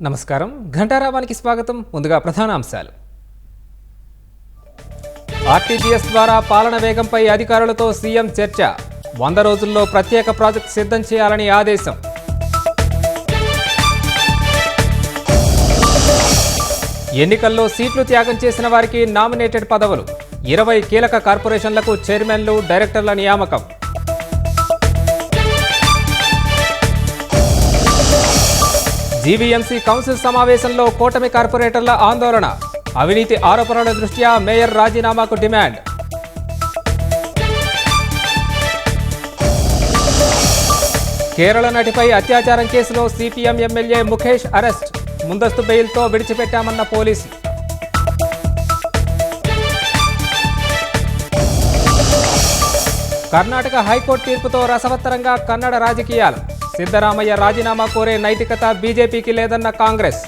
నమస్కారం ఘంటారావానికి స్వాగతం. ముందుగా ప్రధాన అంశాలు. ఆర్టీజీఎస్ ద్వారా పాలన వేగంపై అధికారులతో సీఎం చర్చ. 100 రోజుల్లో ప్రత్యేక ప్రాజెక్టు సిద్ధం చేయాలని ఆదేశం. ఎన్నికల్లో సీట్లు త్యాగం చేసిన వారికి నామినేటెడ్ పదవులు. 20 కీలక కార్పొరేషన్లకు చైర్మన్లు, డైరెక్టర్ల నియామకం. జీవీఎంసీ కౌన్సిల్ సమావేశంలో కూటమి కార్పొరేటర్ల ఆందోళన. అవినీతి ఆరోపణల దృష్ట్యా మేయర్ రాజీనామాకు డిమాండ్. కేరళ నటిపై అత్యాచారం కేసులో సిపిఎం ఎమ్మెల్యే ముఖేష్ అరెస్ట్. ముందస్తు బెయిల్తో విడిచిపెట్టామన్న పోలీసు. కర్ణాటక హైకోర్టు తీర్పుతో రసవత్తరంగా కన్నడ రాజకీయాలు. సిద్ధరామయ్య రాజీనామా కోరే నైతికత బీజేపీకి లేదన్న కాంగ్రెస్.